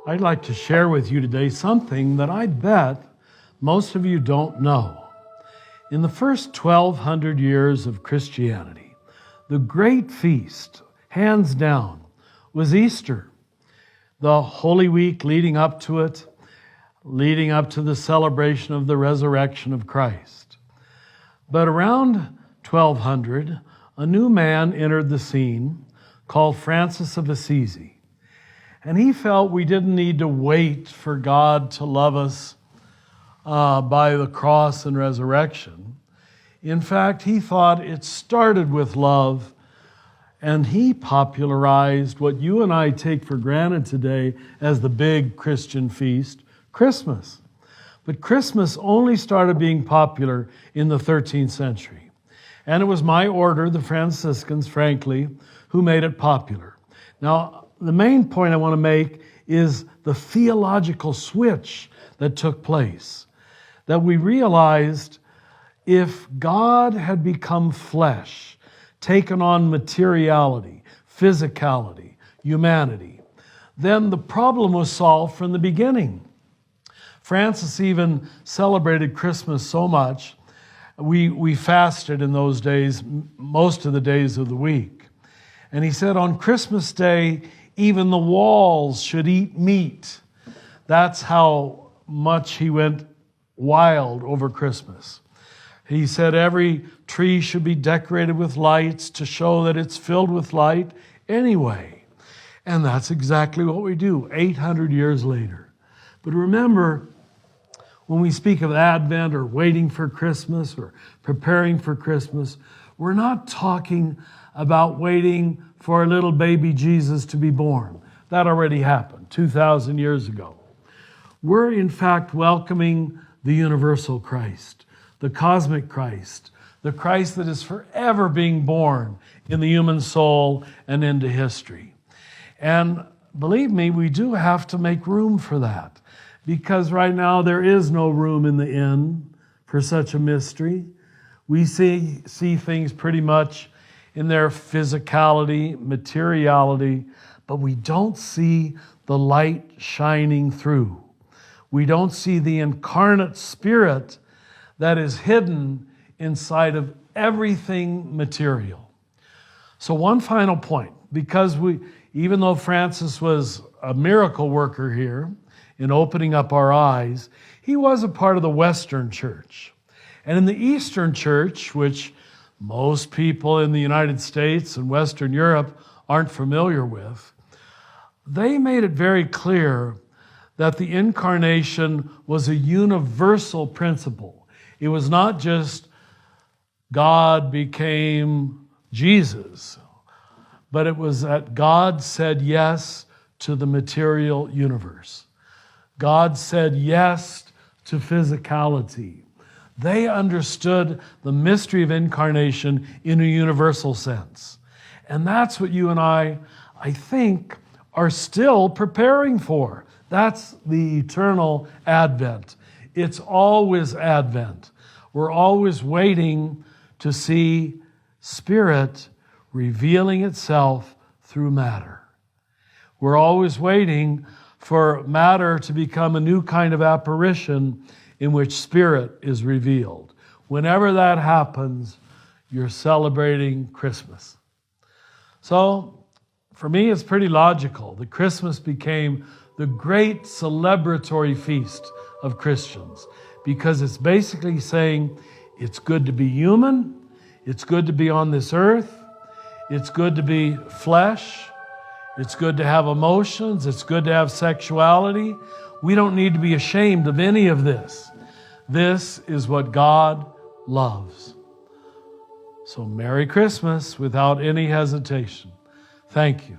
I'd like to share with you today something that I bet most of you don't know. In the first 1,200 years of Christianity, the great feast, hands down, was Easter. The Holy Week leading up to it, leading up to the celebration of the resurrection of Christ. But around 1200, a new man entered the scene called Francis of Assisi. And he felt we didn't need to wait for God to love us by the cross and resurrection. In fact, he thought it started with love, and he popularized what you and I take for granted today as the big Christian feast, Christmas. But Christmas only started being popular in the 13th century. And it was my order, the Franciscans, frankly, who made it popular. Now, the main point I want to make is the theological switch that took place. That we realized if God had become flesh, taken on materiality, physicality, humanity, then the problem was solved from the beginning. Francis even celebrated Christmas so much, we fasted in those days, most of the days of the week. And he said on Christmas Day, even the walls should eat meat. That's how much he went wild over Christmas. He said every tree should be decorated with lights to show that it's filled with light anyway. And that's exactly what we do 800 years later. But remember, when we speak of Advent or waiting for Christmas or preparing for Christmas, we're not talking about waiting for a little baby Jesus to be born. That already happened 2,000 years ago. We're in fact welcoming the universal Christ, the cosmic Christ, the Christ that is forever being born in the human soul and into history. And believe me, we do have to make room for that, because right now there is no room in the inn for such a mystery. We see things pretty much in their physicality, materiality, but we don't see the light shining through. We don't see the incarnate Spirit that is hidden inside of everything material. So one final point, because even though Francis was a miracle worker here in opening up our eyes, he was a part of the Western Church. And in the Eastern Church, which most people in the United States and Western Europe aren't familiar with, they made it very clear that the incarnation was a universal principle. It was not just God became Jesus, but it was that God said yes to the material universe. God said yes to physicality. They understood the mystery of incarnation in a universal sense. And that's what you and I think, are still preparing for. That's the eternal Advent. It's always Advent. We're always waiting to see Spirit revealing itself through matter. We're always waiting for matter to become a new kind of apparition in which Spirit is revealed. Whenever that happens, you're celebrating Christmas. So, for me, it's pretty logical that Christmas became the great celebratory feast of Christians, because it's basically saying it's good to be human, it's good to be on this earth, it's good to be flesh, it's good to have emotions, it's good to have sexuality. We don't need to be ashamed of any of this. This is what God loves. So Merry Christmas without any hesitation. Thank you.